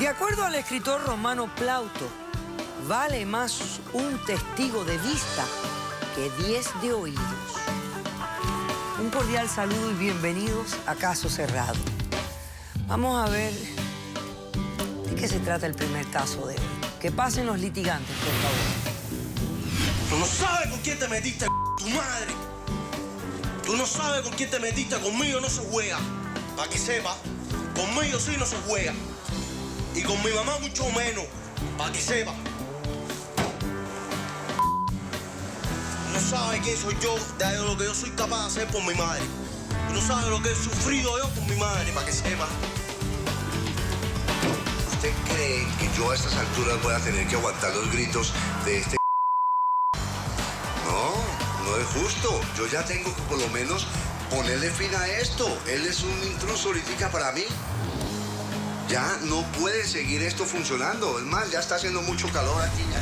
acuerdo al escritor romano Plauto, vale más un testigo de vista que 10 de oídos. Un cordial saludo y bienvenidos a Caso Cerrado. Vamos a ver de qué se trata el primer caso de hoy. Que pasen los litigantes, por favor. Tú no sabes con quién te metiste, tu madre. Tú no sabes con quién te metiste, conmigo no se juega. Para que sepa, conmigo sí no se juega. Y con mi mamá mucho menos, para que sepa. No sabes quién soy yo, de lo que yo soy capaz de hacer por mi madre. Y no sabes lo que he sufrido yo por mi madre, para que sepa. ¿Usted cree que yo a estas alturas voy a tener que aguantar los gritos de este? No es justo. Yo ya tengo que por lo menos ponerle fin a esto. Él es un intruso ahorita para mí. Ya no puede seguir esto funcionando. Es más, ya está haciendo mucho calor aquí ya.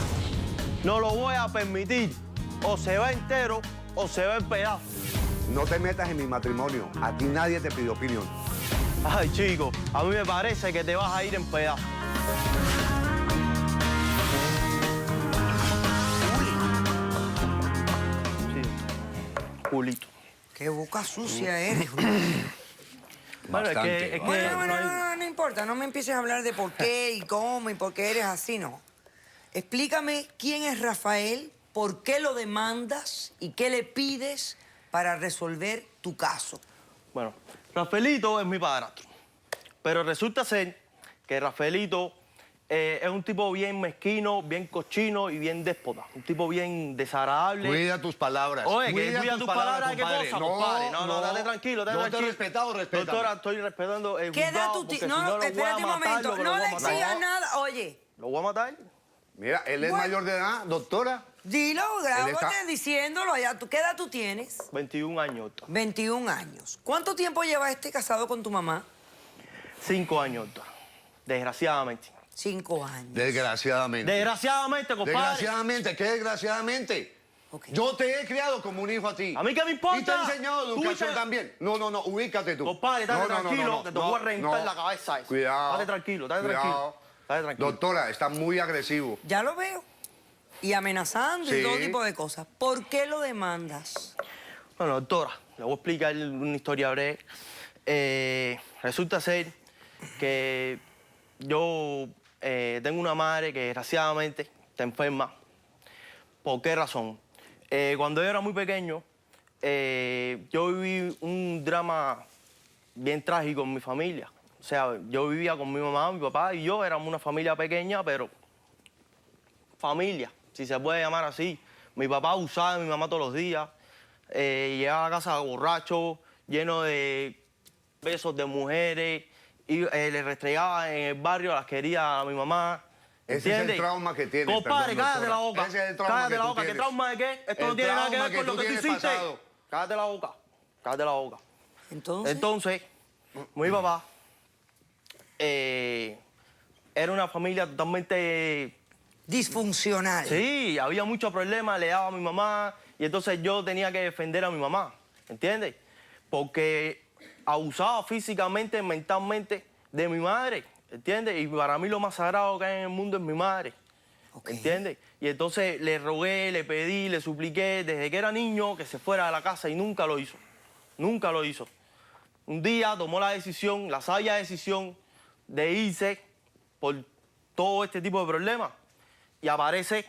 No lo voy a permitir. O se va entero o se va en pedazos. No te metas en mi matrimonio. A ti nadie te pidió opinión. Ay, chico, a mí me parece que te vas a ir en pedazos. Sí. Julito. Qué boca sucia eres. Bueno, es que No importa, no me empieces a hablar de por qué y cómo y por qué eres así, no. Explícame quién es Rafael, por qué lo demandas y qué le pides para resolver tu caso. Bueno, Rafaelito es mi padrastro. Pero resulta ser que Rafaelito es un tipo bien mezquino, bien cochino y bien déspota. Un tipo bien desagradable. Cuida tus palabras. Oye, que cuida tus palabras, ¿qué compadre. cosa, compadre? No, date tranquilo, date tranquilo. Yo te he respetado, respétame. Doctora, estoy respetando el ¿Qué da juzgado, tu tío? porque No, si no, lo voy a espérate un matar, momento. lo que lo No voy le a matar. exigas nada. Oye, ¿Lo voy a matar? Mira, él es mayor de edad, doctora. dilo, grábate está- diciéndolo allá. ¿Qué edad tú tienes? 21 años, doctor. 21 años. ¿Cuánto tiempo lleva casado con tu mamá? 5 años, doctor. Desgraciadamente. 5 años. Desgraciadamente. Desgraciadamente, compadre. Desgraciadamente, ¿qué desgraciadamente? Ok. Yo te he criado como un hijo a ti. ¿A mí qué me importa? Y te he enseñado Tú educación te- también. No, ubícate tú. Compadre, estate tranquilo, que te voy a reventar no. la cabeza eso. Cuidado. Estate tranquilo, cuidado. Estate tranquilo. Doctora, está muy agresivo. Ya lo veo. Y amenazando y Sí. todo tipo de cosas. ¿Por qué lo demandas? Bueno, doctora, le voy a explicar una historia breve. Resulta ser que yo tengo una madre que desgraciadamente está enferma. ¿Por qué razón? Cuando yo era muy pequeño, yo viví un drama bien trágico en mi familia. O sea, yo vivía con mi mamá, mi papá y yo. Éramos una familia pequeña, pero familia, si se puede llamar así. Mi papá abusaba de mi mamá todos los días. Llegaba a casa borracho, lleno de besos de mujeres. Y le restregaba en el barrio, las quería a mi mamá. Ese es ¿Entiendes? el trauma que tienes. Compadre, perdón, cállate la doctora. boca. Ese es el trauma Cállate que la tú boca. ¿Qué tienes. trauma de qué? Esto El no tiene nada que trauma ver con que lo tú que tú tienes hiciste. pasado. Cállate la boca. Cállate la boca. Entonces, Mi papá era una familia totalmente... disfuncional. Sí, había muchos problemas, le daba a mi mamá y entonces yo tenía que defender a mi mamá, ¿entiendes? Porque abusaba físicamente, mentalmente de mi madre, ¿entiendes? Y para mí lo más sagrado que hay en el mundo es mi madre, Ok. ¿entiendes? Y entonces le rogué, le pedí, le supliqué desde que era niño que se fuera de la casa y nunca lo hizo, nunca lo hizo. Un día tomó la decisión, la sabia decisión de irse por todo este tipo de problemas. Y aparece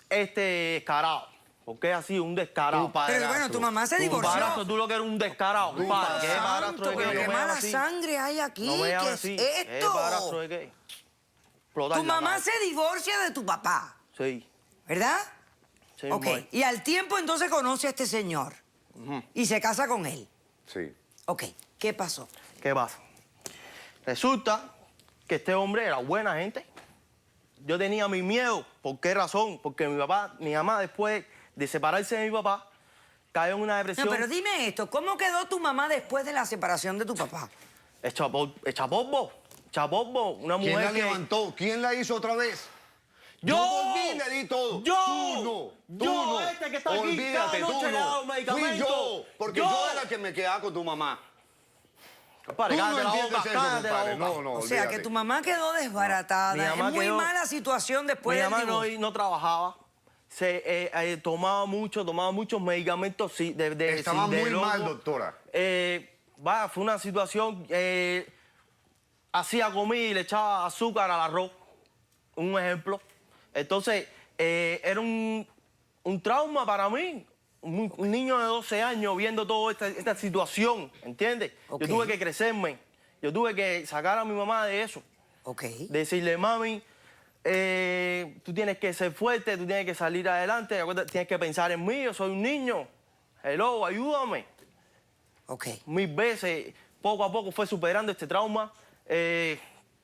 este descarado. Porque es así, un descarado. Pero bueno, tu mamá se Tu divorció. padrastro, tú lo que eres un descarado. Tu Compadre, ¿qué Santo, padrastro de qué? pero No qué me mala llames así. sangre hay aquí. No me ¿Qué llames es así. esto? ¿Qué padrastro de qué? Explotar Tu la mamá cabeza. se divorcia de tu papá, Sí. ¿verdad? Sí, Ok. mujer. Y al tiempo entonces conoce a este señor. Y se casa con él. Sí. Ok. ¿Qué pasó? ¿Qué pasa? Resulta que este hombre era buena gente. Yo tenía mi miedo. ¿Por qué razón? Porque mi mamá, después de separarse de mi papá, cayó en una depresión. No, pero dime esto. ¿Cómo quedó tu mamá después de la separación de tu papá? Echa polvo, una mujer ¿Quién la que... levantó? ¿Quién la hizo otra vez? ¡Yo! volví y le di todo. ¡Yo! Tú no. Tú Yo, no. este que está aquí, Olvídate, cada tú noche le he dado no. medicamento. Fui yo. Porque yo era el que me quedaba con tu mamá. Compadre, Tú no cállate la entiendes boca, eso, cállate la compadre. boca. No, no, O sea, que olvídate. tu mamá quedó desbaratada. Mi mamá Es muy quedó- mala situación después Mi del mamá divorcio. no trabajaba. Tomaba muchos medicamentos Estaba muy Silderogo. mal, doctora. Fue una situación... hacía comida y le echaba azúcar al arroz. Un ejemplo. Entonces, era un trauma para mí. Un niño de 12 años viendo toda esta situación, ¿entiendes? Ok. Yo tuve que crecerme. Yo tuve que sacar a mi mamá de eso. Ok. Decirle, mami, tú tienes que ser fuerte, tú tienes que salir adelante, acuérdate, tienes que pensar en mí, yo soy un niño. Hello, ayúdame. Ok. Mil veces, poco a poco fue superando este trauma.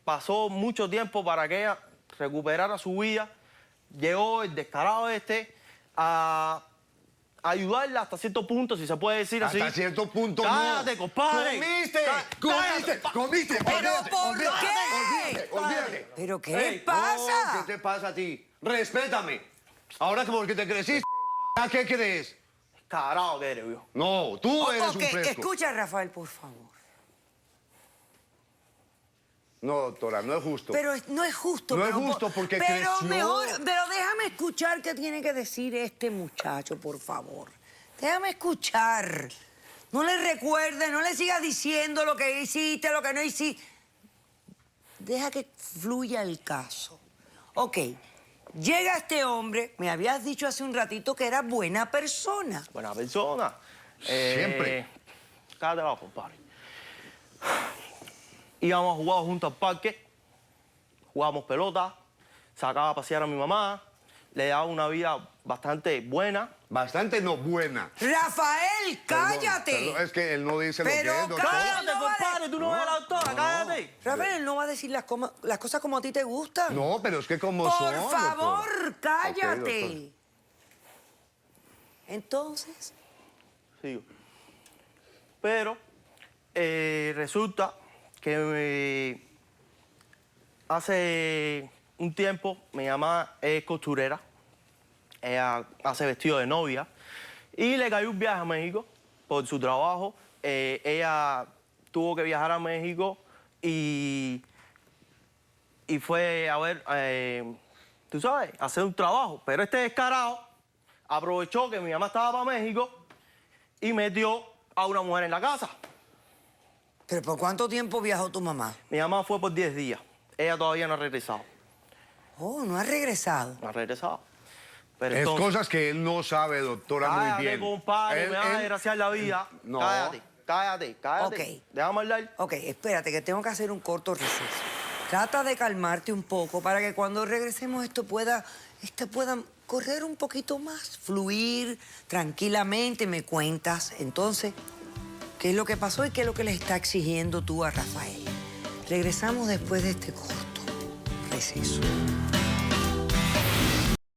Pasó mucho tiempo para que ella recuperara su vida. Llegó el descarado a ayudarla hasta cierto punto, si se puede decir así. Hasta cierto punto Cállate, no. compadre. ¡Comiste! ¿Pero Olvídate, por olvídate, qué? olvídate. ¿Pero qué Ey, pasa? No, ¿qué te pasa a ti? Respétame. Ahora que porque te creciste, ¿a qué crees? Carajo que eres, viejo. No, tú eres Ok, un fresco. escucha, Rafael, por favor. No, doctora, no es justo. Pero no es justo. No es pero justo porque pero creció. mejor, pero déjame escuchar qué tiene que decir este muchacho, por favor. Déjame escuchar. No le recuerdes, no le sigas diciendo lo que hiciste, lo que no hiciste. Deja que fluya el caso. Ok, llega este hombre, me habías dicho hace un ratito que era buena persona. Buena persona. Siempre. Cállate la boca, compadre. Íbamos a jugar juntos al parque, jugábamos pelota, sacaba a pasear a mi mamá, le daba una vida bastante buena. Bastante no buena. Rafael, cállate. Perdón, es que él no dice lo que Pero es, doctor. cállate. ¡Cállate, no vale. compadre! ¡Tú no ves a la doctora! ¡Cállate! Rafael, él no va a decir las cosas como a ti te gustan. No, pero es que como son, Por favor, doctora. cállate. Ok, doctor. Entonces, Sigo. Pero resulta que hace un tiempo mi mamá es costurera. Ella hace vestido de novia. Y le cayó un viaje a México por su trabajo. Ella tuvo que viajar a México y fue a ver, tú sabes, hacer un trabajo. Pero este descarado aprovechó que mi mamá estaba para México y metió a una mujer en la casa. ¿pero por cuánto tiempo viajó tu mamá? Mi mamá fue por 10 días. Ella todavía no ha regresado. Oh, no ha regresado. No ha regresado. Pero Es entonces, cosas que él no sabe, doctora, muy cállate, bien. compadre, me vas a Él- desgraciar la vida. No. Cállate. Ok. Déjame hablar. Ok, espérate, que tengo que hacer un corto receso. Trata de calmarte un poco para que cuando regresemos esto pueda correr un poquito más, fluir tranquilamente, me cuentas. Entonces, ¿qué es lo que pasó y qué es lo que le está exigiendo tú a Rafael? Regresamos después de este corto receso.